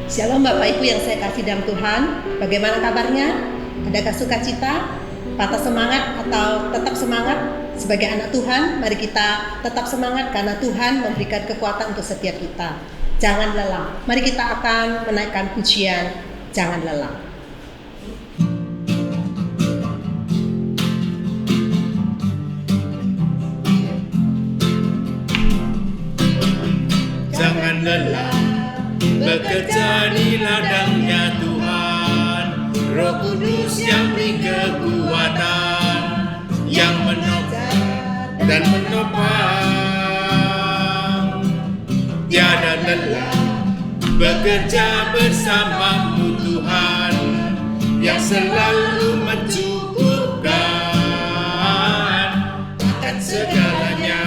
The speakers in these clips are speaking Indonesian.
Shalom Bapak Ibu yang saya kasih dalam Tuhan. Bagaimana kabarnya? Adakah sukacita, patah semangat atau tetap semangat? Sebagai anak Tuhan, mari kita tetap semangat karena Tuhan memberikan kekuatan untuk setiap kita. Jangan lelah. Mari kita akan menaikkan pujian, jangan lelah. Jangan lelah bekerja di ladangnya Tuhan. Roh Kudus yang beri kekuatan, yang menopang dan menopang. Tiada lelah bekerja bersamamu Tuhan, yang selalu mencukupkan akan segalanya.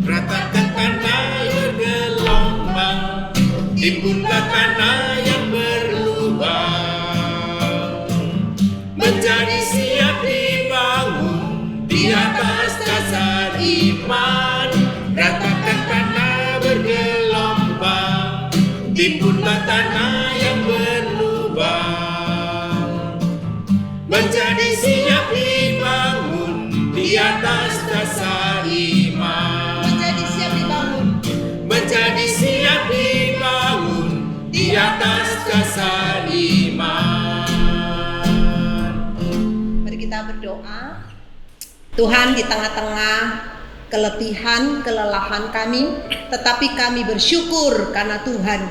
Ratakan tanah bergelombang, timbunlah tanah yang berlubang, menjadi siap dibangun di atas dasar iman. Ratakan tanah bergelombang, timbunlah tanah yang berlubang, menjadi siap dibangun di atas dasar iman. Menjadi siap dibangun di atas dasar iman. Mari kita berdoa. Tuhan, di tengah-tengah keletihan, kelelahan kami, tetapi kami bersyukur karena Tuhan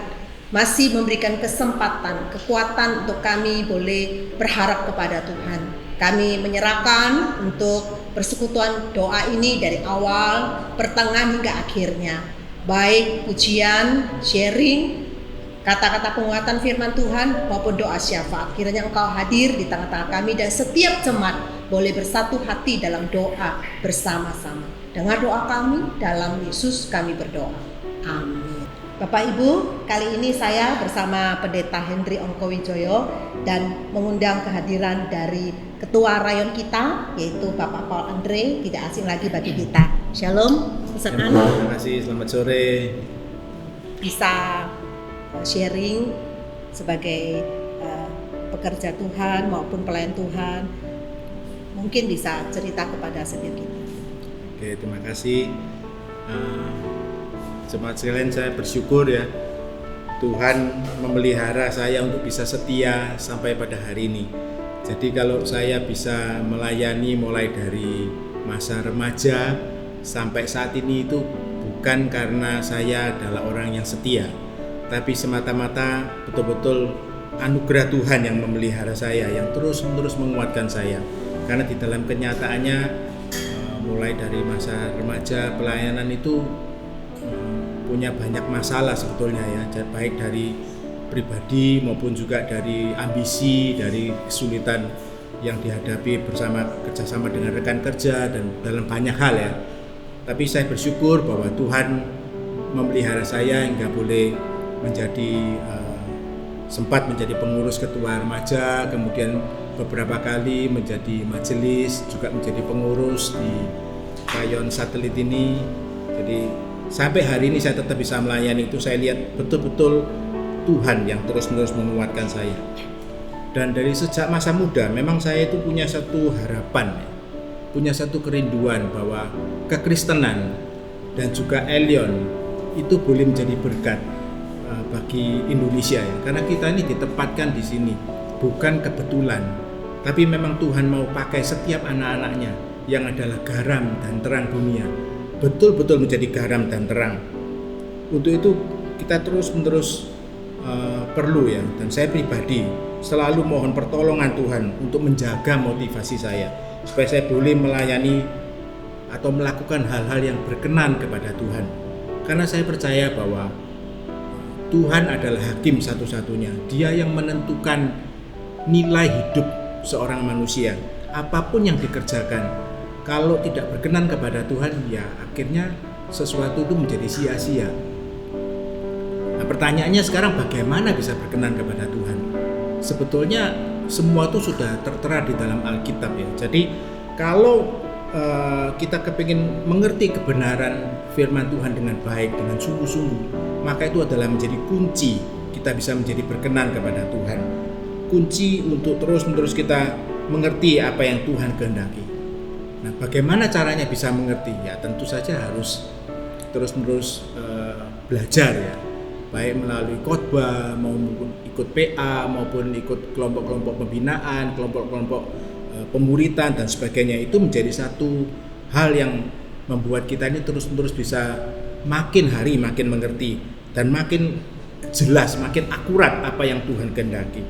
masih memberikan kesempatan, kekuatan untuk kami boleh berharap kepada Tuhan. Kami menyerahkan untuk persekutuan doa ini dari awal, pertengahan hingga akhirnya. Baik pujian, sharing, kata-kata penguatan firman Tuhan maupun doa syafaat. Kiranya Engkau hadir di tengah-tengah kami dan setiap jemaat boleh bersatu hati dalam doa bersama-sama. Dengar doa kami, dalam Yesus kami berdoa. Amin. Bapak Ibu, kali ini saya bersama Pendeta Hendri Ongkowijoyo dan mengundang kehadiran dari Ketua Rayon kita, yaitu Bapak Paul Andre, tidak asing lagi bagi kita. Shalom, Ustaz. Terima kasih, selamat sore. Bisa sharing sebagai pekerja Tuhan maupun pelayan Tuhan, mungkin bisa cerita kepada setiap kita. Oke, terima kasih. Jemaat sekalian, saya bersyukur ya, Tuhan memelihara saya untuk bisa setia sampai pada hari ini. Jadi kalau saya bisa melayani mulai dari masa remaja sampai saat ini itu bukan karena saya adalah orang yang setia, tapi semata-mata betul-betul anugerah Tuhan yang memelihara saya, yang terus-menerus menguatkan saya. Karena di dalam kenyataannya mulai dari masa remaja pelayanan itu punya banyak masalah sebetulnya ya, baik dari pribadi maupun juga dari ambisi, dari kesulitan yang dihadapi kerjasama dengan rekan kerja dan dalam banyak hal ya. Tapi saya bersyukur bahwa Tuhan memelihara saya hingga boleh sempat menjadi pengurus ketua remaja, kemudian beberapa kali menjadi majelis, juga menjadi pengurus di rayon satelit ini. Jadi sampai hari ini saya tetap bisa melayani itu. Saya lihat betul-betul Tuhan yang terus-menerus menguatkan saya. Dan dari sejak masa muda memang saya itu punya satu harapan, punya satu kerinduan bahwa kekristenan dan juga Elion itu boleh menjadi berkat bagi Indonesia ya. Karena kita ini ditempatkan di sini bukan kebetulan, tapi memang Tuhan mau pakai setiap anak-anaknya yang adalah garam dan terang dunia, betul-betul menjadi garam dan terang. Untuk itu kita terus-menerus perlu ya, dan saya pribadi selalu mohon pertolongan Tuhan untuk menjaga motivasi saya supaya saya boleh melayani atau melakukan hal-hal yang berkenan kepada Tuhan. Karena saya percaya bahwa Tuhan adalah hakim satu-satunya. Dia yang menentukan nilai hidup seorang manusia. Apapun yang dikerjakan, kalau tidak berkenan kepada Tuhan, ya akhirnya sesuatu itu menjadi sia-sia. Nah, pertanyaannya sekarang bagaimana bisa berkenan kepada Tuhan? Sebetulnya semua itu sudah tertera di dalam Alkitab ya. Jadi kalau kita kepingin mengerti kebenaran firman Tuhan dengan baik, dengan sungguh-sungguh, maka itu adalah menjadi kunci kita bisa menjadi berkenan kepada Tuhan. Kunci untuk terus-menerus kita mengerti apa yang Tuhan kehendaki. Nah, bagaimana caranya bisa mengerti? Ya tentu saja harus terus-menerus belajar ya, baik melalui khotbah maupun ikut PA maupun ikut kelompok-kelompok pembinaan, kelompok-kelompok pemuritan dan sebagainya. Itu menjadi satu hal yang membuat kita ini terus-menerus bisa makin hari makin mengerti dan makin jelas, makin akurat apa yang Tuhan kehendaki.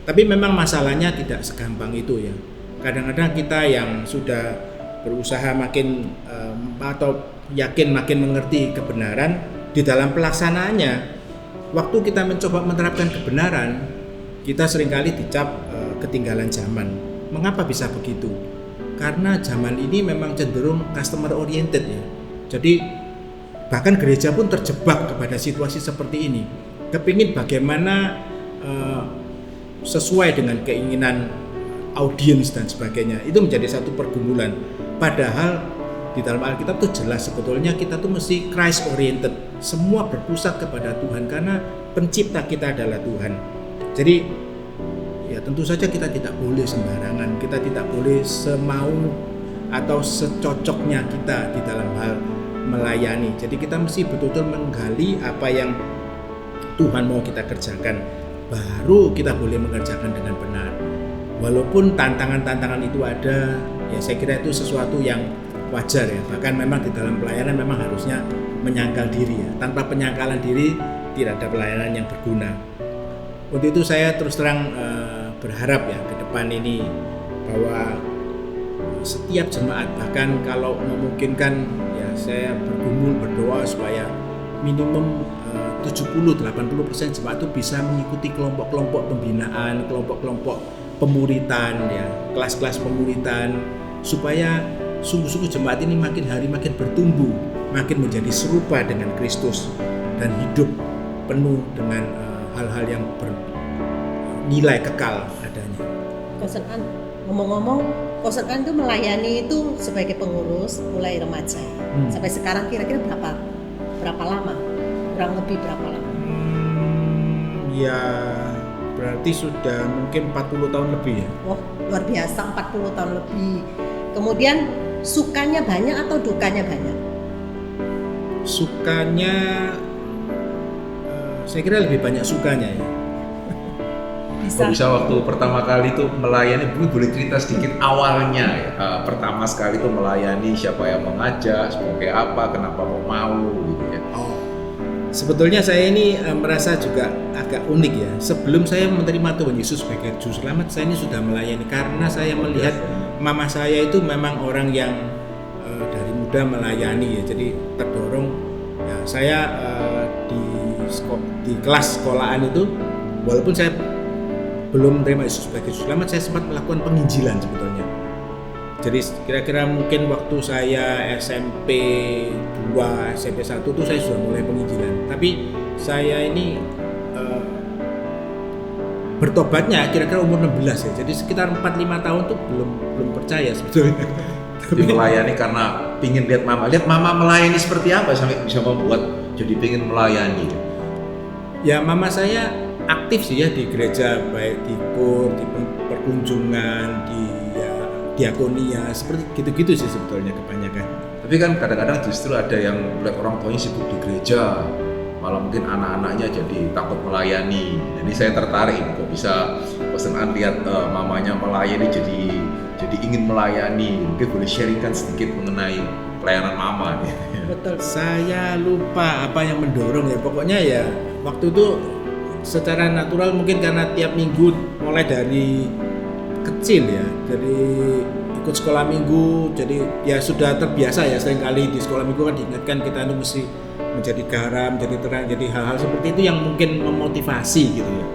Tapi memang masalahnya tidak segampang itu ya. Kadang-kadang kita yang sudah berusaha makin atau yakin makin mengerti kebenaran, di dalam pelaksanaannya, waktu kita mencoba menerapkan kebenaran, kita seringkali dicap ketinggalan zaman. Mengapa bisa begitu? Karena zaman ini memang cenderung customer oriented ya. Jadi bahkan gereja pun terjebak kepada situasi seperti ini. Kepingin bagaimana sesuai dengan keinginan audiens dan sebagainya. Itu menjadi satu pergumulan. Padahal di dalam Alkitab itu jelas sebetulnya kita tuh mesti Christ oriented. Semua berpusat kepada Tuhan karena pencipta kita adalah Tuhan. Jadi ya tentu saja kita tidak boleh sembarangan, kita tidak boleh semau atau secocoknya kita di dalam hal melayani. Jadi kita mesti betul-betul menggali apa yang Tuhan mau kita kerjakan, baru kita boleh mengerjakan dengan benar. Walaupun tantangan-tantangan itu ada, ya saya kira itu sesuatu yang wajar ya. Bahkan memang di dalam pelayanan memang harusnya menyangkal diri ya. Tanpa penyangkalan diri tidak ada pelayanan yang berguna. Untuk itu saya terus terang berharap ya ke depan ini bahwa setiap jemaat, bahkan kalau memungkinkan ya saya berdoa supaya minimum 70-80% jemaat itu bisa mengikuti kelompok-kelompok pembinaan, kelompok-kelompok pemuritan ya, kelas-kelas pemuritan, supaya sungguh-sungguh jemaat ini makin hari makin bertumbuh, makin menjadi serupa dengan Kristus dan hidup penuh dengan hal-hal yang bernilai kekal adanya. Konsen ngomong-ngomong, Konsen itu melayani itu sebagai pengurus mulai remaja sampai sekarang kira-kira berapa lama? Kurang lebih berapa lama? Ya berarti sudah mungkin 40 tahun lebih ya. Wah, luar biasa, 40 tahun lebih. Kemudian sukanya banyak atau dukanya banyak? Sukanya saya kira lebih banyak sukanya ya. Bisa waktu pertama kali itu melayani, boleh cerita sedikit awalnya ya. Pertama sekali itu melayani, siapa yang mengajak, sebagai apa, kenapa mau gitu ya. Sebetulnya saya ini merasa juga agak unik ya. Sebelum saya menerima Tuhan Yesus sebagai Juru Selamat, saya ini sudah melayani karena saya melihat mama saya itu memang orang yang dari muda melayani ya. Jadi terdorong ya, saya di kelas sekolahan itu, walaupun saya belum menerima Yesus sebagai Juru Selamat, saya sempat melakukan penginjilan sebetulnya. Jadi kira-kira mungkin waktu saya SMP 2, SMP 1 itu saya sudah mulai penginjilan. Tapi saya ini bertobatnya kira-kira umur 16 ya. Jadi sekitar 4-5 tahun tuh belum percaya sebetulnya. Tapi melayani karena pingin lihat mama melayani seperti apa sampai bisa membuat jadi pingin melayani. Ya mama saya aktif sih ya di gereja, baik di kur, di perkunjungan, di diakonia, seperti gitu-gitu sih sebetulnya kebanyakan. Tapi kan kadang-kadang justru ada yang melihat orang tuanya sibuk di gereja, malah mungkin anak-anaknya jadi takut melayani. Jadi saya tertarik kok bisa pesanan lihat mamanya melayani jadi ingin melayani. Mungkin boleh sharingkan sedikit mengenai pelayanan mama nih. Betul. Saya lupa apa yang mendorong ya. Pokoknya ya waktu itu secara natural mungkin karena tiap minggu mulai dari kecil ya, jadi ikut sekolah minggu, jadi ya sudah terbiasa ya, seringkali di sekolah minggu kan diingatkan kita itu mesti menjadi garam, menjadi terang, jadi hal-hal seperti itu yang mungkin memotivasi gitu ya.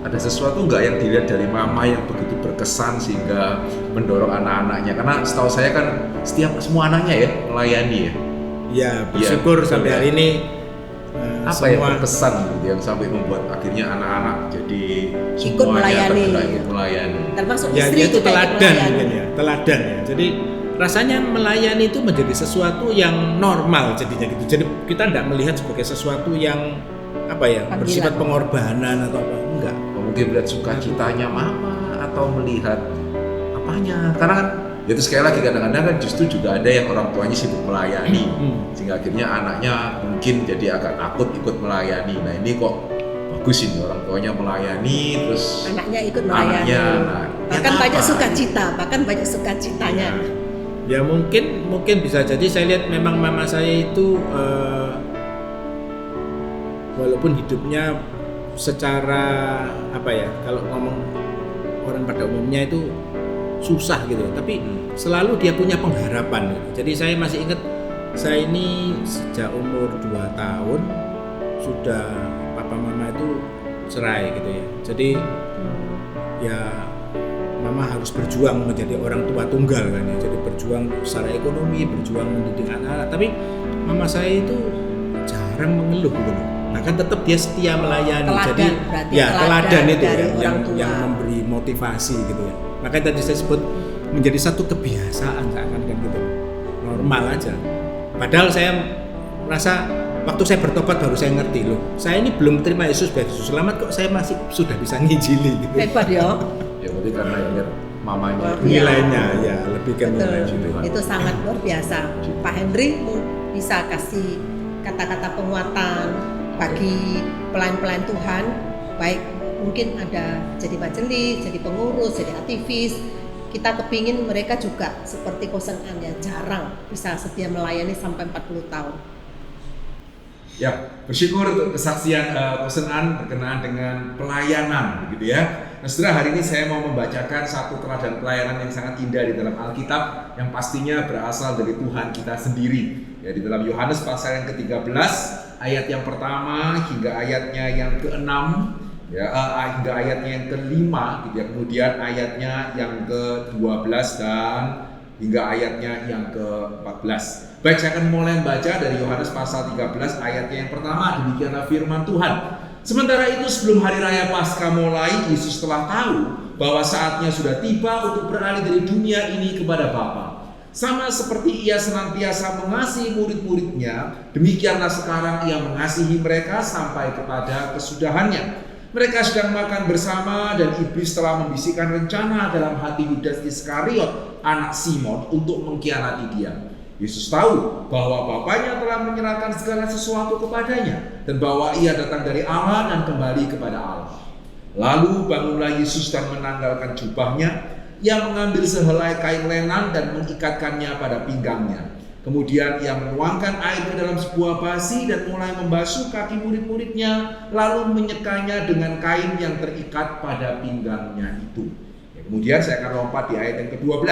Ada sesuatu nggak yang dilihat dari mama yang begitu berkesan sehingga mendorong anak-anaknya? Karena setahu saya kan semua anaknya ya melayani ya. Ya bersyukur sampai hari ini. Apa yang berkesan gitu yang sampai membuat akhirnya anak-anak jadi ikut melayani. Termasuk istri ya itu teladan mungkin ya, teladan ya. Jadi rasanya melayani itu menjadi sesuatu yang normal jadinya gitu. Jadi kita tidak melihat sebagai sesuatu yang apa ya, Panggilan. bersifat pengorbanan atau apa, enggak. Mungkin melihat sukacitanya mama atau melihat apanya, karena kan itu sekali lagi kadang-kadang kan justru juga ada yang orang tuanya sibuk melayani sehingga akhirnya anaknya mungkin jadi agak takut ikut melayani. Nah ini kok bagus ini orang tuanya melayani terus Anaknya ikut melayani. Bahkan banyak sukacitanya. Ya mungkin bisa jadi saya lihat memang mama saya itu walaupun hidupnya secara apa ya, kalau ngomong orang pada umumnya itu susah gitu, tapi selalu dia punya pengharapan. Jadi saya masih ingat, saya ini sejak umur 2 tahun sudah papa mama itu cerai gitu ya. Jadi ya mama harus berjuang menjadi orang tua tunggal kan ya. Jadi berjuang secara ekonomi, berjuang mendidik anak-anak. Tapi mama saya itu jarang mengeluh gitu loh. Bahkan tetap dia setia melayani. Teladan, Jadi ya teladan itu dari ya, orang tua. yang memberi motivasi gitu ya. Makanya tadi saya sebut menjadi satu kebiasaan seakan-akan gitu, normal aja. Padahal saya merasa waktu saya bertobat baru saya ngerti loh, saya ini belum terima Yesus sebagai Yesus selamat kok saya masih sudah bisa ngijili gitu. Hebat ya. ya berarti karena ingat mamanya Wah, Nilainya ya lebih ke Betul. nilai gitu. Itu sangat luar biasa. Pak Henry bisa kasih kata-kata penguatan bagi pelayan-pelayan Tuhan, baik mungkin ada jadi majelis, jadi pengurus, jadi aktivis. Kita kepingin mereka juga seperti Kosen An ya, jarang bisa setia melayani sampai 40 tahun. Ya, bersyukur untuk kesaksian Kosen An berkenaan dengan pelayanan gitu ya. Nah saudara, hari ini saya mau membacakan satu teladan pelayanan yang sangat indah di dalam Alkitab yang pastinya berasal dari Tuhan kita sendiri. Ya, di dalam Yohanes pasal yang ke-13 ayat yang pertama hingga ayatnya yang ke-6 ya, hingga ayatnya yang ke-5 gitu ya. Kemudian ayatnya yang ke-12 dan hingga ayatnya yang ke-14. Baik, saya akan mulai membaca dari Yohanes pasal 13 ayatnya yang pertama. Demikianlah firman Tuhan. Sementara itu sebelum hari raya Paskah mulai, Yesus telah tahu bahwa saatnya sudah tiba untuk beralih dari dunia ini kepada Bapa. Sama seperti ia senantiasa mengasihi murid-muridnya, demikianlah sekarang ia mengasihi mereka sampai kepada kesudahannya. Mereka sedang makan bersama dan iblis telah membisikkan rencana dalam hati Yudas Iskariot, anak Simon, untuk mengkhianati dia. Yesus tahu bahwa Bapanya telah menyerahkan segala sesuatu kepadanya dan bahwa ia datang dari Allah dan kembali kepada Allah. Lalu bangunlah Yesus dan menanggalkan jubahnya. Ia mengambil sehelai kain lenan dan mengikatkannya pada pinggangnya. Kemudian ia menuangkan air ke dalam sebuah basi dan mulai membasuh kaki murid-muridnya, lalu menyekanya dengan kain yang terikat pada pinggangnya itu. Ya, kemudian saya akan lompat di ayat yang ke-12.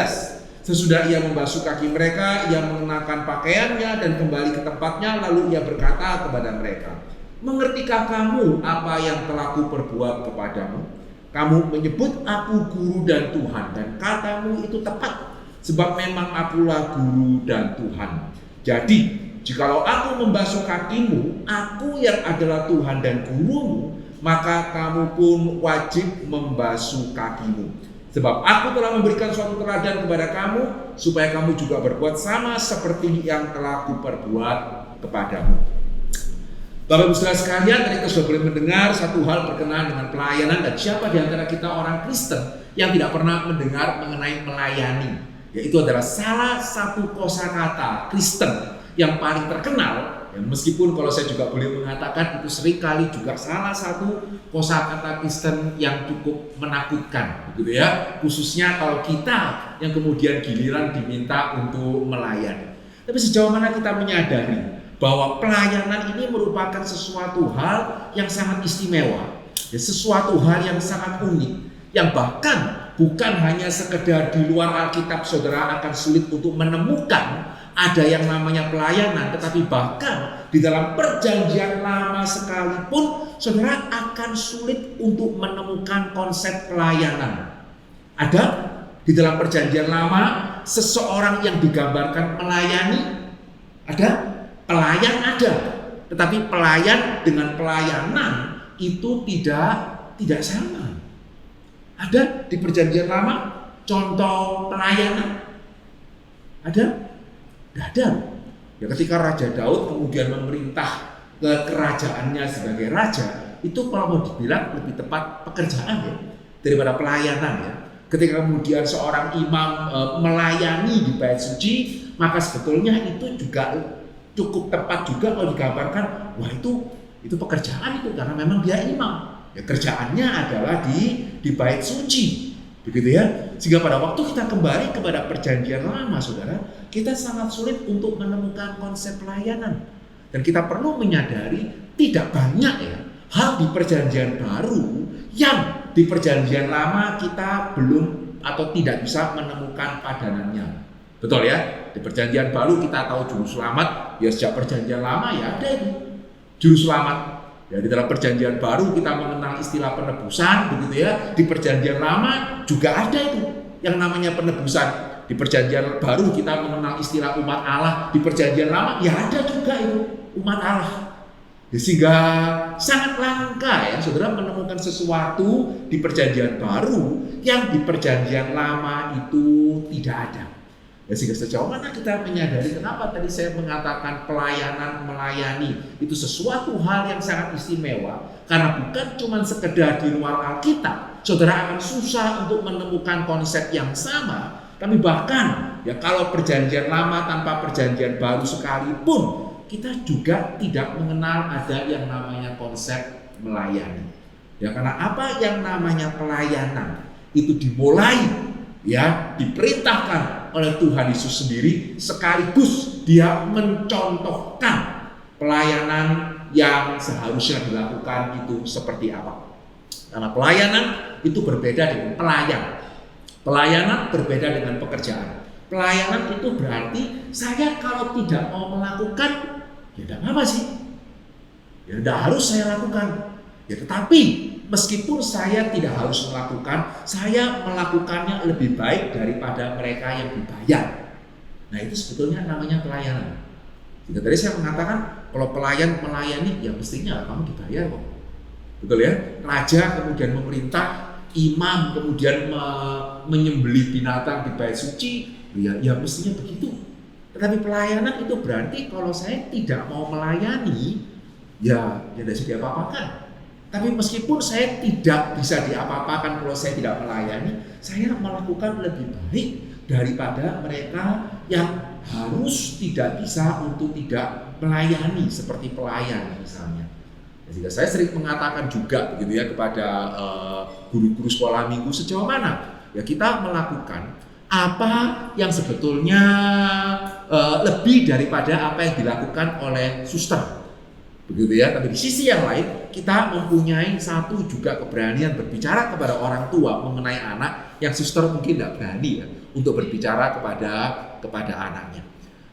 Sesudah ia membasuh kaki mereka, ia mengenakan pakaiannya dan kembali ke tempatnya, lalu ia berkata kepada mereka, "Mengertikah kamu apa yang telah kuperbuat kepadamu? Kamu menyebut aku guru dan Tuhan, dan katamu itu tepat, sebab memang akulah guru dan Tuhan. Jadi, jikalau aku membasuh kakimu, aku yang adalah Tuhan dan gurumu, maka kamu pun wajib membasuh kakimu. Sebab aku telah memberikan suatu teladan kepada kamu, supaya kamu juga berbuat sama seperti yang telah kuperbuat kepadamu." Bapak Ibu Saudara sekalian, tadi kita sudah boleh mendengar satu hal berkenaan dengan pelayanan, dan siapa di antara kita orang Kristen yang tidak pernah mendengar mengenai melayani? Yaitu adalah salah satu kosakata Kristen yang paling terkenal. Ya, meskipun kalau saya juga boleh mengatakan itu seringkali juga salah satu kosakata Kristen yang cukup menakutkan, gitu ya. Khususnya kalau kita yang kemudian giliran diminta untuk melayani. Tapi sejauh mana kita menyadari bahwa pelayanan ini merupakan sesuatu hal yang sangat istimewa, ya, sesuatu hal yang sangat unik, yang bahkan bukan hanya sekedar di luar Alkitab saudara akan sulit untuk menemukan ada yang namanya pelayanan, tetapi bahkan di dalam perjanjian lama sekalipun saudara akan sulit untuk menemukan konsep pelayanan. Ada di dalam perjanjian lama seseorang yang digambarkan melayani, ada. Pelayan ada, tetapi pelayan dengan pelayanan itu tidak sama. Ada di perjanjian lama contoh pelayanan. Ada? Tidak ada. Ya ketika Raja Daud kemudian memerintah ke kerajaannya sebagai raja, itu kalau mau dibilang lebih tepat pekerjaan ya daripada pelayanan ya. Ketika kemudian seorang imam melayani di bait suci, maka sebetulnya itu juga cukup tepat juga kalau digambarkan, wah itu pekerjaan itu karena memang dia imam. Ya kerjaannya adalah di bait suci. Begitu ya. Sehingga pada waktu kita kembali kepada perjanjian lama, Saudara, kita sangat sulit untuk menemukan konsep pelayanan. Dan kita perlu menyadari tidak banyak ya hal di perjanjian baru yang di perjanjian lama kita belum atau tidak bisa menemukan padanannya. Betul ya? Di perjanjian baru kita tahu juru selamat, ya sejak perjanjian lama ya ada itu juru selamat. Ya di dalam perjanjian baru kita mengenal istilah penebusan, begitu ya. Di perjanjian lama juga ada itu yang namanya penebusan. Di perjanjian baru kita mengenal istilah umat Allah, di perjanjian lama ya ada juga itu umat Allah. Ya, sehingga sangat langka ya Saudara menemukan sesuatu di perjanjian baru yang di perjanjian lama itu tidak ada. Ya, sehingga sejauh mana kita menyadari kenapa tadi saya mengatakan pelayanan melayani itu sesuatu hal yang sangat istimewa, karena bukan cuma sekedar di luar Alkitab Saudara akan susah untuk menemukan konsep yang sama, tapi bahkan ya kalau perjanjian lama tanpa perjanjian baru sekalipun kita juga tidak mengenal ada yang namanya konsep melayani. Ya karena apa yang namanya pelayanan itu dimulai ya diperintahkan oleh Tuhan Yesus sendiri, sekaligus dia mencontohkan pelayanan yang seharusnya dilakukan itu seperti apa. Karena pelayanan itu berbeda dengan pelayan. Pelayanan berbeda dengan pekerjaan. Pelayanan itu berarti saya kalau tidak mau melakukan, ya tidak apa sih. Ya tidak harus saya lakukan. Ya tetapi meskipun saya tidak harus melakukan, saya melakukannya lebih baik daripada mereka yang dibayar. Nah itu sebetulnya namanya pelayanan. Jadi tadi saya mengatakan kalau pelayan melayani, ya mestinya kamu dibayar kok. Betul ya? Raja kemudian memerintah, imam kemudian menyembelih binatang di bait suci, ya mestinya begitu. Tetapi pelayanan itu berarti kalau saya tidak mau melayani, ya tidak bisa diapa-apakan. Tapi meskipun saya tidak bisa diapa-apakan kalau saya tidak melayani, saya melakukan lebih baik daripada mereka yang harus tidak bisa untuk tidak melayani seperti pelayan misalnya. Jadi saya sering mengatakan juga begitu ya kepada guru-guru sekolah minggu, sejauh mana ya kita melakukan apa yang sebetulnya lebih daripada apa yang dilakukan oleh suster. Begitu ya, tapi di sisi yang lain kita mempunyai satu juga keberanian berbicara kepada orang tua mengenai anak yang suster mungkin tidak berani ya untuk berbicara kepada anaknya.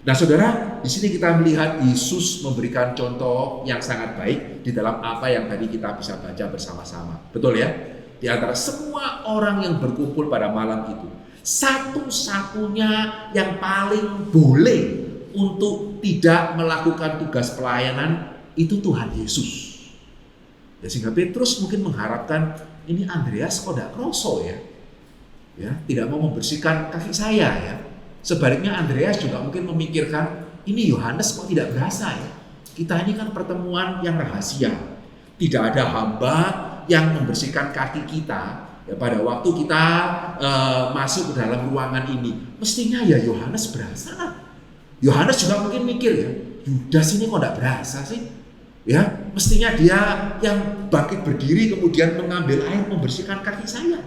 Nah, Saudara, di sini kita melihat Yesus memberikan contoh yang sangat baik di dalam apa yang tadi kita bisa baca bersama-sama. Betul ya? Di antara semua orang yang berkumpul pada malam itu, satu-satunya yang paling boleh untuk tidak melakukan tugas pelayanan itu Tuhan Yesus. Ya, sehingga Petrus mungkin mengharapkan ini Andreas kok tidak kroso ya, tidak mau membersihkan kaki saya ya. Sebaliknya Andreas juga mungkin memikirkan ini Yohanes kok tidak berasa ya. Kita ini kan pertemuan yang rahasia, tidak ada hamba yang membersihkan kaki kita ya pada waktu kita masuk ke dalam ruangan ini. Mestinya ya Yohanes berasa lah. Yohanes juga mungkin mikir ya, Yudas ini kok tidak berasa sih. Ya, mestinya dia yang bangkit berdiri kemudian mengambil air membersihkan kaki saya.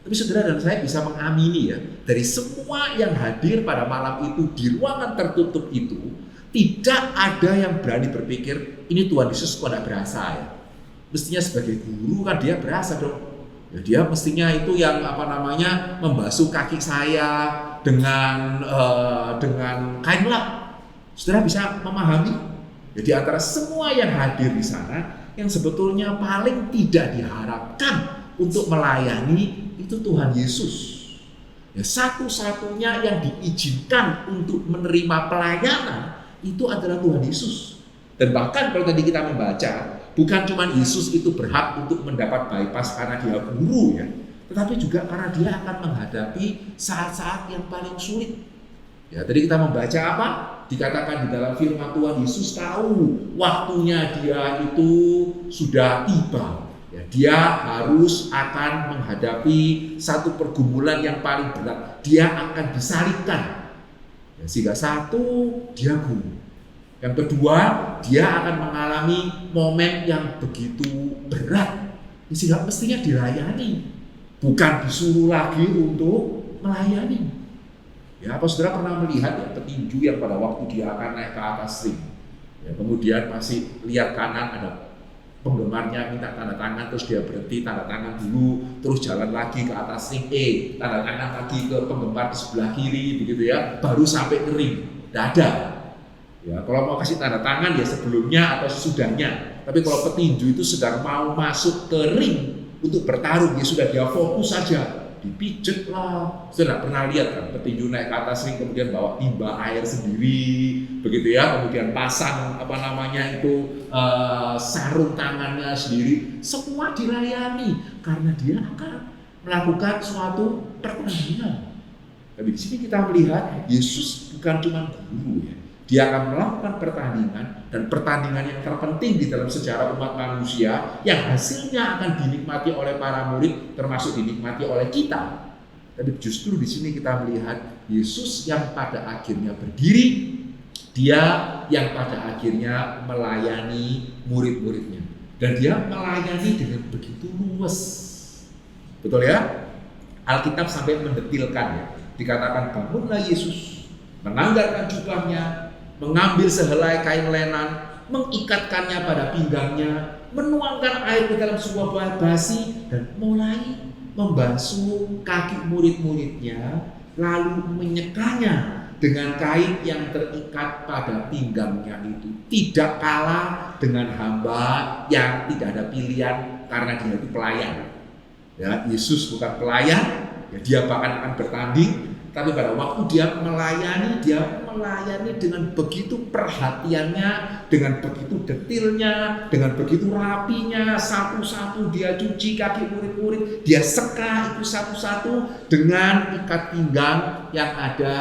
Tapi saudara dan saya bisa mengamini ya, dari semua yang hadir pada malam itu di ruangan tertutup itu, tidak ada yang berani berpikir ini Tuhan Yesus kok tidak berasa ya. Mestinya sebagai guru kan dia berasa dong. Ya dia mestinya itu yang membasuh kaki saya dengan kain lap. Saudara bisa memahami? Jadi antara semua yang hadir di sana, yang sebetulnya paling tidak diharapkan untuk melayani itu Tuhan Yesus. Ya, satu-satunya yang diizinkan untuk menerima pelayanan itu adalah Tuhan Yesus. Dan bahkan kalau tadi kita membaca, bukan cuma Yesus itu berhak untuk mendapat bypass karena dia guru ya, tetapi juga karena dia akan menghadapi saat-saat yang paling sulit. Ya, tadi kita membaca apa? Dikatakan di dalam firman Tuhan, Yesus tahu waktunya dia itu sudah tiba. Ya, dia harus akan menghadapi satu pergumulan yang paling berat. Dia akan disalibkan. Ya, sehingga satu, dia guru. Yang kedua, dia akan mengalami momen yang begitu berat. Sehingga mestinya dilayani, bukan disuruh lagi untuk melayani. Ya, apa saudara pernah melihat ya petinju yang pada waktu dia akan naik ke atas ring, ya, kemudian masih lihat kanan ada penggemarnya minta tanda tangan, terus dia berhenti tanda tangan dulu, terus jalan lagi ke atas ring, tanda tangan lagi ke penggemar di sebelah kiri, begitu ya, baru sampai ke ring. Tidak ada. Ya, kalau mau kasih tanda tangan ya sebelumnya atau sesudahnya. Tapi kalau petinju itu sedang mau masuk ke ring untuk bertarung, ya sudah dia fokus saja. Dipijet lah. Saya tidak pernah lihat kan petinju naik ke atas ring kemudian bawa timba air sendiri, begitu ya, kemudian pasang sarung tangannya sendiri. Semua dilayani karena dia akan melakukan suatu pertandingan. Tapi di sini kita melihat Yesus bukan cuma guru ya. Dia akan melakukan pertandingan, dan pertandingan yang terpenting di dalam sejarah umat manusia yang hasilnya akan dinikmati oleh para murid, termasuk dinikmati oleh kita. Tapi justru di sini kita melihat Yesus yang pada akhirnya berdiri, dia yang pada akhirnya melayani murid-muridnya, dan dia melayani dengan begitu luas. Betul ya? Alkitab sampai mendetilkan ya. Dikatakan bangunlah Yesus, menanggalkan jubahnya, mengambil sehelai kain lenan, mengikatkannya pada pinggangnya, menuangkan air ke dalam sebuah basi, dan mulai membasuh kaki murid-muridnya, lalu menyekanya dengan kain yang terikat pada pinggangnya itu. Tidak kalah dengan hamba yang tidak ada pilihan karena dia itu pelayan. Ya, Yesus bukan pelayan, ya, dia bahkan akan bertanding. Tapi pada waktu dia melayani dengan begitu perhatiannya, dengan begitu detailnya, dengan begitu rapinya, satu-satu dia cuci kaki murid-murid, dia seka itu satu-satu dengan ikat pinggang yang ada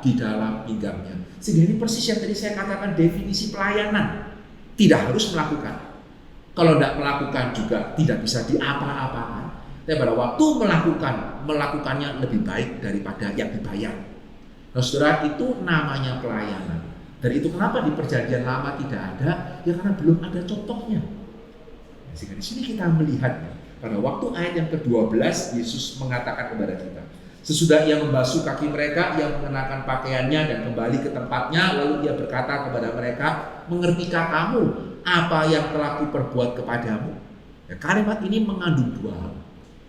di dalam pinggangnya. Sehingga ini persis yang tadi saya katakan definisi pelayanan. Tidak harus melakukan. Kalau tidak melakukan juga tidak bisa diapa-apakan. Tapi pada waktu melakukannya lebih baik daripada yang dibayar. Nah, saudara, itu namanya pelayanan. Dan itu kenapa di perjanjian lama tidak ada? Ya karena belum ada contohnya. Nah, sehingga di sini kita melihat pada waktu ayat yang ke-12 Yesus mengatakan kepada kita, sesudah ia membasuh kaki mereka, ia mengenakan pakaiannya dan kembali ke tempatnya, lalu ia berkata kepada mereka, mengertikah kamu apa yang telah kuperbuat kepadamu? Ya, kalimat ini mengandung dua hal.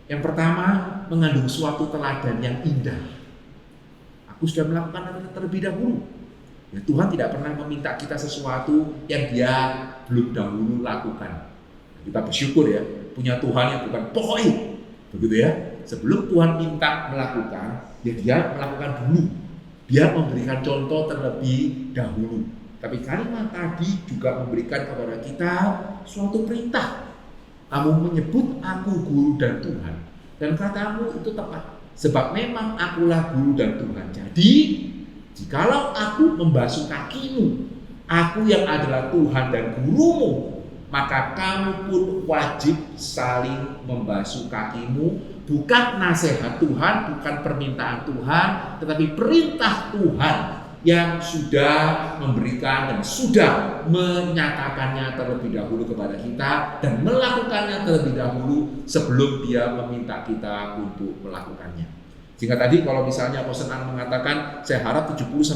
Yang pertama, mengandung suatu teladan yang indah. Aku sudah melakukan itu terlebih dahulu. Ya, Tuhan tidak pernah meminta kita sesuatu yang dia belum dahulu lakukan. Kita bersyukur ya, punya Tuhan yang bukan pokoknya. Begitu ya. Sebelum Tuhan minta melakukan, ya dia melakukan dulu. Dia memberikan contoh terlebih dahulu. Tapi kalimat tadi juga memberikan kepada kita suatu perintah. Kamu menyebut aku guru dan Tuhan, dan katamu itu tepat, sebab memang akulah guru dan Tuhan. Jadi, jikalau aku membasuh kakimu, aku yang adalah Tuhan dan gurumu, maka kamu pun wajib saling membasuh kakimu. Bukan nasihat Tuhan, bukan permintaan Tuhan, tetapi perintah Tuhan yang sudah memberikan dan sudah menyatakannya terlebih dahulu kepada kita dan melakukannya terlebih dahulu sebelum dia meminta kita untuk melakukannya. Sehingga tadi kalau misalnya Apostel mengatakan saya harap 70-80%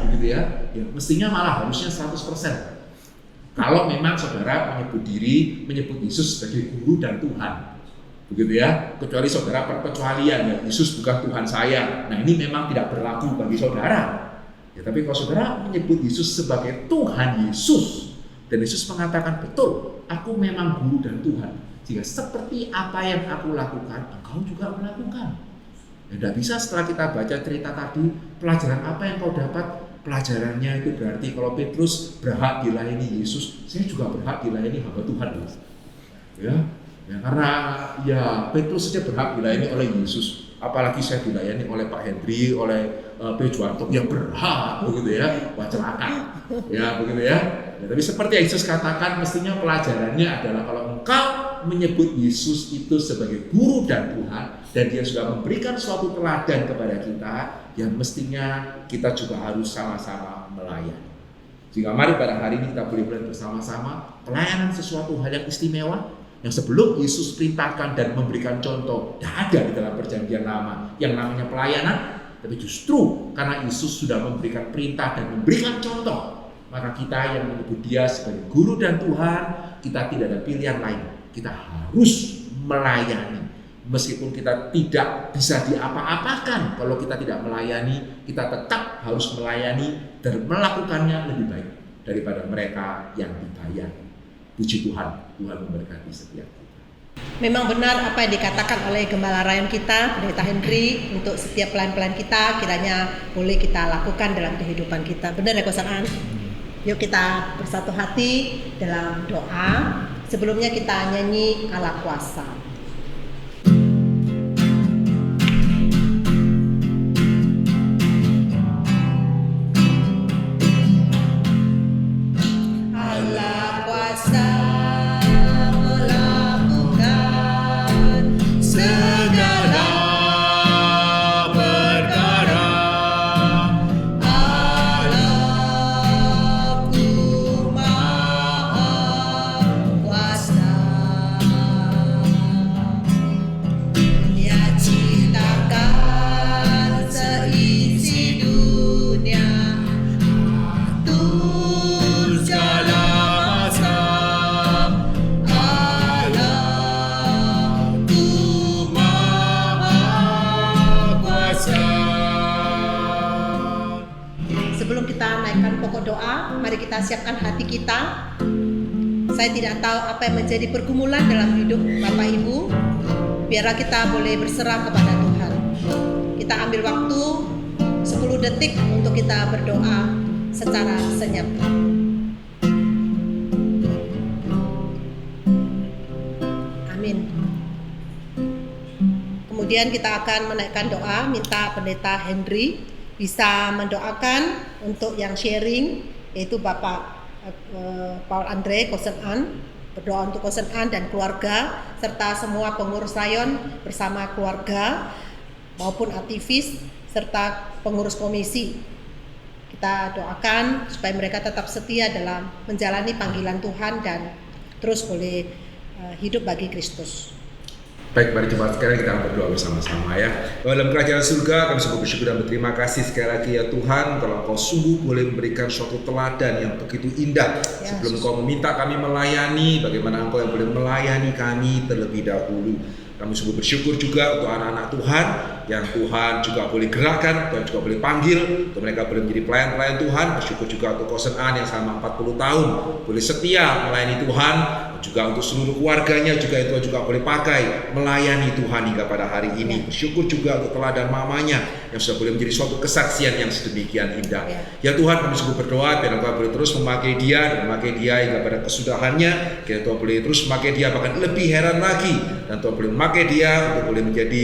begitu ya, ya mestinya malah harusnya 100%. Kalau memang saudara menyebut Yesus sebagai guru dan Tuhan. Begitu ya, kecuali saudara perkecualian ya, Yesus bukan Tuhan saya. Nah, ini memang tidak berlaku bagi saudara. Ya, tapi kalau saudara menyebut Yesus sebagai Tuhan Yesus, dan Yesus mengatakan betul, aku memang guru dan Tuhan. Jika seperti apa yang aku lakukan, engkau juga melakukan. Ya, tidak bisa setelah kita baca cerita tadi, pelajaran apa yang kau dapat? Pelajarannya itu berarti kalau Petrus berhak dilayani Yesus, saya juga berhak dilayani hamba Tuhan. Ya. Ya, karena ya Petrus saja berhak dilayani oleh Yesus, apalagi saya dilayani oleh Pak Hendri, oleh P. Juwanto yang berhak begitu ya, wah celaka ya begitu ya. Tapi seperti yang Yesus katakan, mestinya pelajarannya adalah kalau engkau menyebut Yesus itu sebagai guru dan Tuhan, dan dia sudah memberikan suatu teladan kepada kita, yang mestinya kita juga harus sama-sama melayani. Sehingga mari pada hari ini kita boleh melihat bersama-sama pelayanan sesuatu hal yang istimewa yang sebelum Yesus perintahkan dan memberikan contoh, tidak ada di dalam perjanjian lama yang namanya pelayanan. Tapi justru karena Yesus sudah memberikan perintah dan memberikan contoh, maka kita yang menyebut dia sebagai guru dan Tuhan, kita tidak ada pilihan lain. Kita harus melayani. Meskipun kita tidak bisa diapa-apakan, kalau kita tidak melayani, kita tetap harus melayani dan melakukannya lebih baik daripada mereka yang dibayar. Puji Tuhan, Tuhan memberkati setiap kita. Memang benar apa yang dikatakan oleh Gembala Rayon kita, Pendeta Hendri, untuk setiap pelayan-pelayan kita kiranya boleh kita lakukan dalam kehidupan kita. Benar ya Kosan? Yuk kita bersatu hati dalam doa. Sebelumnya kita nyanyi Allah Kuasa. Allah kuasa melakukan segala perkara. Allahku Maha Kuasa. Dia ciptakan seisi dunia, atur segala masa. Allahku Maha Kuasa. Sebelum kita naikkan pokok doa, mari kita siapkan hati kita. Saya tidak tahu apa yang menjadi pergumulan dalam hidup Bapak Ibu. Biarlah kita boleh berserah kepada Tuhan. Kita ambil waktu 10 detik untuk kita berdoa secara senyap. Amin. Kemudian kita akan menaikkan doa, minta Pendeta Hendri bisa mendoakan untuk yang sharing, yaitu Bapak Paul Andre Kosen An, berdoa untuk Kosen An dan keluarga serta semua pengurus rayon bersama keluarga maupun aktivis serta pengurus komisi. Kita doakan supaya mereka tetap setia dalam menjalani panggilan Tuhan dan terus boleh hidup bagi Kristus. Baik, mari jemaat sekalian kita berdoa bersama-sama ya. Dalam kerajaan surga kami sungguh bersyukur dan berterima kasih sekali lagi ya Tuhan, kalau Engkau sungguh boleh memberikan suatu teladan yang begitu indah. Sebelum Engkau meminta kami melayani, bagaimana Engkau yang boleh melayani kami terlebih dahulu. Kami sungguh bersyukur juga untuk anak-anak Tuhan yang Tuhan juga boleh gerakkan, Tuhan juga boleh panggil, untuk mereka boleh menjadi pelayan-pelayan Tuhan. Bersyukur juga untuk Kosen An yang selama 40 tahun boleh setia melayani Tuhan, juga untuk seluruh keluarganya juga Tuhan juga boleh pakai melayani Tuhan hingga pada hari ini. Bersyukur juga untuk teladan mamanya yang sudah boleh menjadi suatu kesaksian yang sedemikian indah. Ya Tuhan, kami sungguh berdoa biar Engkau boleh terus memakai dia dan memakai dia hingga pada kesudahannya. Kiranya Tuhan boleh terus memakai dia bahkan lebih heran lagi, dan Tuhan boleh memakai dia untuk boleh menjadi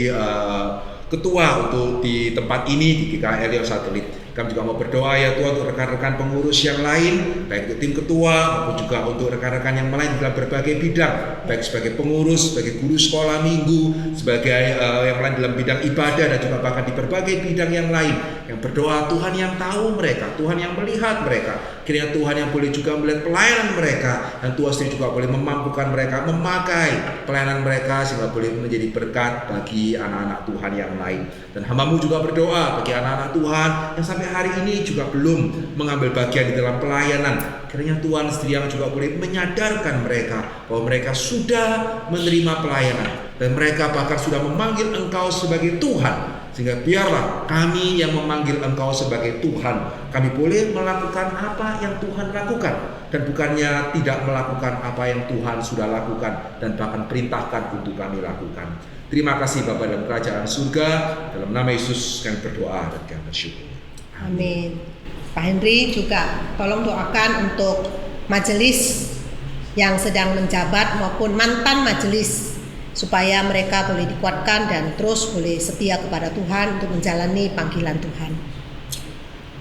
ketua untuk di tempat ini di GKL yang satelit. Kami juga mau berdoa ya Tuhan untuk rekan-rekan pengurus yang lain, baik untuk tim ketua maupun juga untuk rekan-rekan yang lain dalam berbagai bidang, baik sebagai pengurus, sebagai guru sekolah minggu, sebagai yang lain dalam bidang ibadah, dan juga bahkan di berbagai bidang yang lain. Yang berdoa Tuhan yang tahu mereka, Tuhan yang melihat mereka. Kiranya Tuhan yang boleh juga melihat pelayanan mereka, dan Tuhan sendiri juga boleh memampukan mereka memakai pelayanan mereka sehingga boleh menjadi berkat bagi anak-anak Tuhan yang lain. Dan hamba-Mu juga berdoa bagi anak-anak Tuhan yang sampai hari ini juga belum mengambil bagian di dalam pelayanan. Kiranya Tuhan sendiri yang juga boleh menyadarkan mereka bahwa mereka sudah menerima pelayanan dan mereka bahkan sudah memanggil Engkau sebagai Tuhan. Sehingga biarlah kami yang memanggil Engkau sebagai Tuhan, kami boleh melakukan apa yang Tuhan lakukan, dan bukannya tidak melakukan apa yang Tuhan sudah lakukan dan bahkan perintahkan untuk kami lakukan. Terima kasih Bapa dalam kerajaan surga, dalam nama Yesus kami berdoa dan kami bersyukur. Amin. Pak Hendri juga tolong doakan untuk majelis yang sedang menjabat maupun mantan majelis, supaya mereka boleh dikuatkan dan terus boleh setia kepada Tuhan untuk menjalani panggilan Tuhan.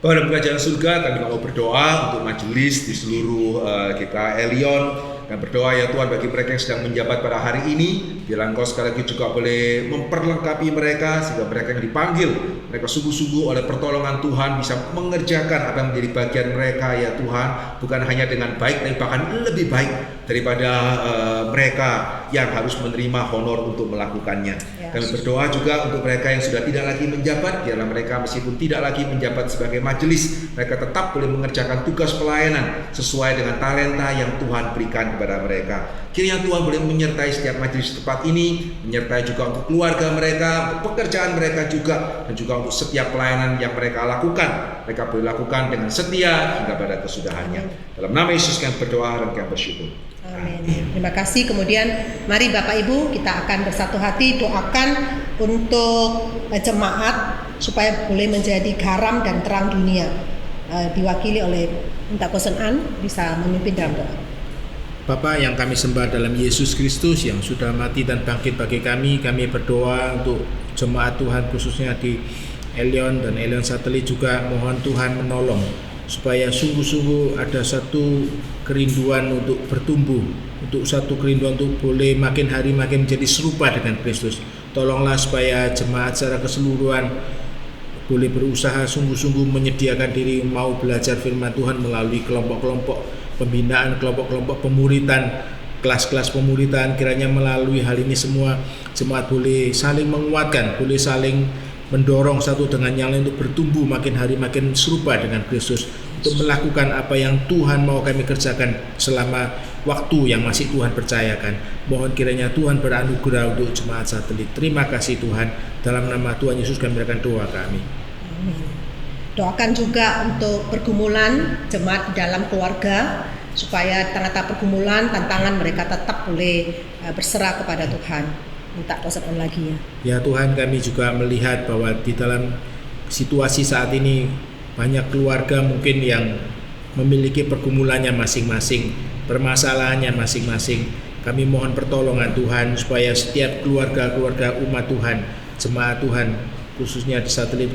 Bapak dalam kerajaan surga, kami mau berdoa untuk majelis di seluruh GKA Elion, dan berdoa ya Tuhan bagi mereka yang sedang menjabat pada hari ini, biarlah Engkau sekali lagi juga boleh memperlengkapi mereka sehingga mereka yang dipanggil, mereka sungguh-sungguh oleh pertolongan Tuhan bisa mengerjakan apa yang menjadi bagian mereka ya Tuhan, bukan hanya dengan baik tapi bahkan lebih baik daripada mereka yang harus menerima honor untuk melakukannya. Kami berdoa juga untuk mereka yang sudah tidak lagi menjabat, biarlah mereka meskipun tidak lagi menjabat sebagai majelis, mereka tetap boleh mengerjakan tugas pelayanan sesuai dengan talenta yang Tuhan berikan kepada mereka. Kiranya Tuhan boleh menyertai setiap majelis tempat ini, menyertai juga untuk keluarga mereka, untuk pekerjaan mereka juga, dan juga untuk setiap pelayanan yang mereka lakukan. Mereka boleh lakukan dengan setia hingga pada kesudahannya. Dalam nama Yesus kami berdoa dan kami bersyukur. Amin. Terima kasih. Kemudian mari Bapak Ibu kita akan bersatu hati doakan untuk jemaat supaya boleh menjadi garam dan terang dunia. Diwakili oleh Minta Kosen An bisa memimpin dalam doa. Bapa yang kami sembah dalam Yesus Kristus yang sudah mati dan bangkit bagi kami berdoa untuk jemaat Tuhan khususnya di Elion dan Elion Satelit juga, mohon Tuhan menolong supaya sungguh-sungguh ada satu kerinduan untuk bertumbuh, untuk satu kerinduan untuk boleh makin hari makin menjadi serupa dengan Kristus. Tolonglah supaya jemaat secara keseluruhan boleh berusaha sungguh-sungguh menyediakan diri mau belajar firman Tuhan melalui kelompok-kelompok pembinaan, kelompok-kelompok pemuritan, kelas-kelas pemuritan. Kiranya melalui hal ini semua jemaat boleh saling menguatkan, boleh saling mendorong satu dengan yang lain untuk bertumbuh makin hari makin serupa dengan Kristus, untuk melakukan apa yang Tuhan mau kami kerjakan selama waktu yang masih Tuhan percayakan. Mohon kiranya Tuhan beranugerah untuk jemaat Satelit. Terima kasih Tuhan, dalam nama Tuhan Yesus kami berikan doa kami. Amin. Doakan juga untuk pergumulan jemaat di dalam keluarga, supaya tengah-tengah pergumulan, tantangan mereka tetap boleh berserah kepada Tuhan. Minta kosan lagi ya. Ya Tuhan, kami juga melihat bahwa di dalam situasi saat ini banyak keluarga mungkin yang memiliki pergumulannya masing-masing, permasalahannya masing-masing. Kami mohon pertolongan Tuhan supaya setiap keluarga-keluarga umat Tuhan, jemaat Tuhan khususnya di Satelit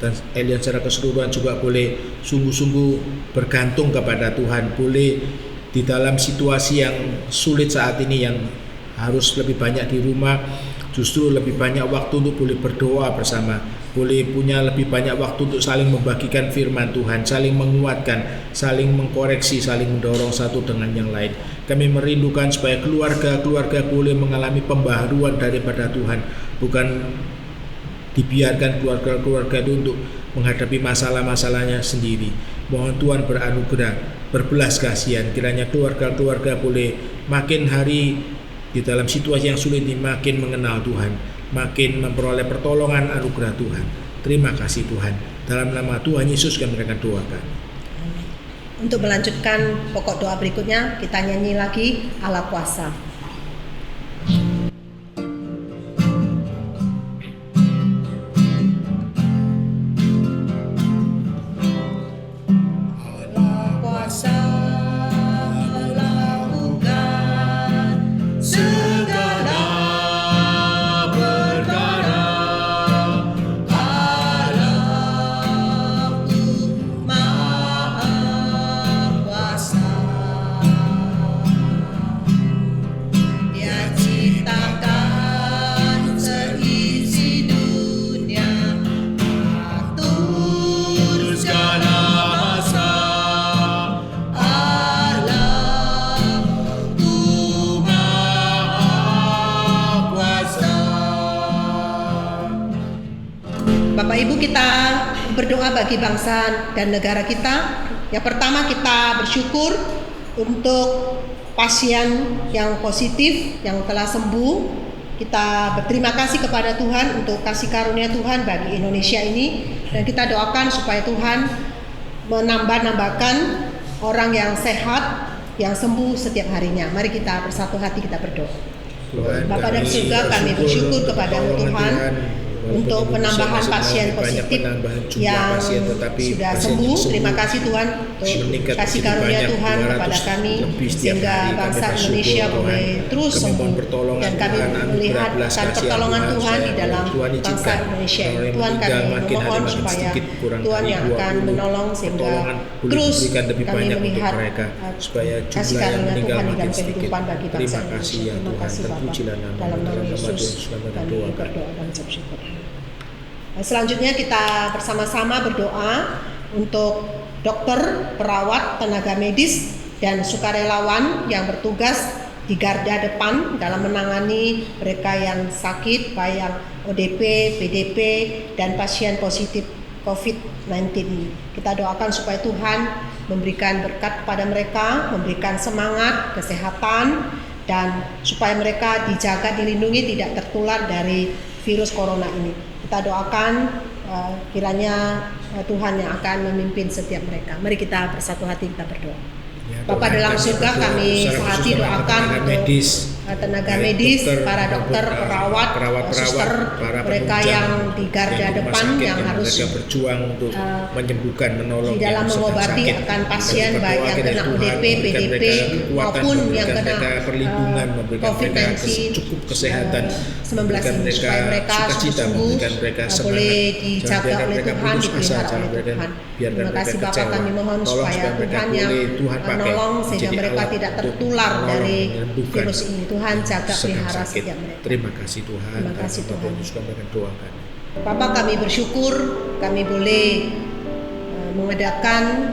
dan Elion secara keseluruhan juga boleh sungguh-sungguh bergantung kepada Tuhan, boleh di dalam situasi yang sulit saat ini yang harus lebih banyak di rumah, justru lebih banyak waktu untuk boleh berdoa bersama, boleh punya lebih banyak waktu untuk saling membagikan firman Tuhan, saling menguatkan, saling mengkoreksi, saling mendorong satu dengan yang lain. Kami merindukan supaya keluarga-keluarga boleh mengalami pembaharuan daripada Tuhan, bukan dibiarkan keluarga-keluarga itu untuk menghadapi masalah-masalahnya sendiri. Mohon Tuhan beranugerah, berbelas kasihan, kiranya keluarga-keluarga boleh makin hari di dalam situasi yang sulit ini makin mengenal Tuhan, makin memperoleh pertolongan anugerah Tuhan. Terima kasih Tuhan. Dalam nama Tuhan Yesus kami akan doakan. Untuk melanjutkan pokok doa berikutnya, kita nyanyi lagi Allah Kuasa. Bapak Ibu, kita berdoa bagi bangsa dan negara kita. Yang pertama, kita bersyukur untuk pasien yang positif yang telah sembuh. Kita berterima kasih kepada Tuhan untuk kasih karunia Tuhan bagi Indonesia ini, dan kita doakan supaya Tuhan menambahkan orang yang sehat, yang sembuh setiap harinya. Mari kita bersatu hati, kita berdoa. Tuhan, Bapa dan surga, kami bersyukur kepada Tuhan untuk penambahan pasien positif yang sudah sembuh. Terima kasih Tuhan untuk kasih karunia Tuhan kepada kami sehingga bangsa Indonesia boleh terus sembuh, dan kami melihat pertolongan Tuhan di dalam bangsa Indonesia. Tuhan kami memohon supaya Tuhan yang akan menolong sehingga terus kami melihat kasih karunia Tuhan di dalam kehidupan bagi bangsa Indonesia. Terima kasih Bapa, dalam nama Yesus kami berdoa dan ucap syukur. Selanjutnya kita bersama-sama berdoa untuk dokter, perawat, tenaga medis, dan sukarelawan yang bertugas di garda depan dalam menangani mereka yang sakit, baik yang ODP, PDP, dan pasien positif COVID-19. Kita doakan supaya Tuhan memberikan berkat kepada mereka, memberikan semangat, kesehatan, dan supaya mereka dijaga, dilindungi, tidak tertular dari virus corona ini. Kita doakan kiranya Tuhan yang akan memimpin setiap mereka. Mari kita bersatu hati kita berdoa. Bapa dalam surga, kami sehati doakan untuk tenaga medis, para dokter, perawat, suster, mereka yang di garda depan yang harus berjuang untuk menyembuhkan, menolong di dalam mengobati akan pasien baik yang kena ODP, PDP maupun yang kena COVID-19 cukup kesehatan, 19 ini, supaya mereka sungguh-sungguh boleh dijaga oleh Tuhan, dipelihara oleh Tuhan. Terima kasih Bapak, kami mohon supaya Tuhan yang menolong sehingga mereka tidak tertular dari virus ini. Tuhan jaga pelihara setiap mereka. Terima kasih Tuhan. Terima kasih Tuhan. Doakan. Bapak, kami bersyukur kami boleh mengadakan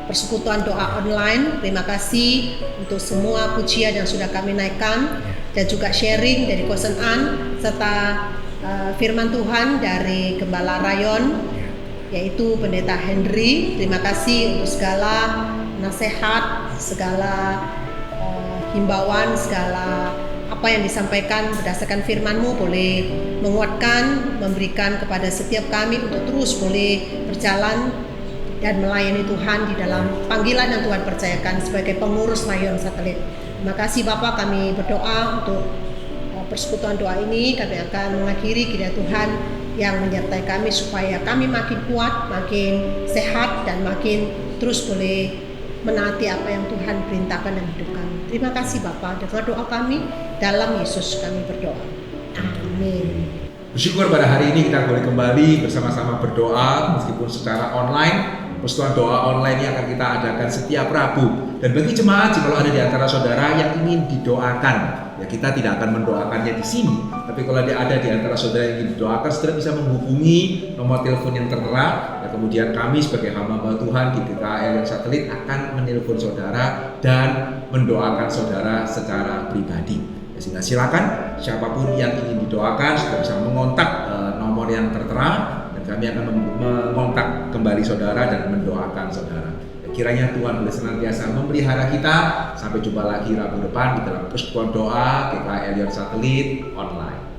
persekutuan doa online. Terima kasih untuk semua pujian yang sudah kami naikkan dan juga sharing dari Kosen An serta firman Tuhan dari Gembala Rayon yaitu Pendeta Henry. Terima kasih untuk segala nasihat, segala himbauan, segala apa yang disampaikan berdasarkan firman-Mu boleh menguatkan, memberikan kepada setiap kami untuk terus boleh berjalan dan melayani Tuhan di dalam panggilan yang Tuhan percayakan sebagai pengurus Rayon Satelit. Terima kasih Bapak, kami berdoa untuk persekutuan doa ini. Kami akan mengakhiri kiranya Tuhan yang menyertai kami supaya kami makin kuat, makin sehat, dan makin terus boleh menaati apa yang Tuhan perintahkan dalam hidup kami. Terima kasih Bapa, dengar doa kami, dalam Yesus kami berdoa. Amin. Bersyukur pada hari ini kita boleh kembali bersama-sama berdoa meskipun secara online. Persekutuan doa online yang akan kita adakan setiap Rabu. Dan bagi jemaat, jika ada di antara saudara yang ingin didoakan, ya kita tidak akan mendoakannya di sini. Tapi kalau ada di antara saudara yang ingin didoakan, saudara bisa menghubungi nomor telepon yang tertera. Dan kemudian kami sebagai hamba Tuhan di GKA Rayon Satelit akan menelpon saudara dan mendoakan saudara secara pribadi. Sehingga silakan siapapun yang ingin didoakan sudah bisa mengontak nomor yang tertera. Kami akan mengontak kembali saudara dan mendoakan saudara. Kiranya Tuhan boleh senantiasa memelihara kita. Sampai jumpa lagi Rabu depan di dalam persekutuan doa GKA Rayon Satelit online.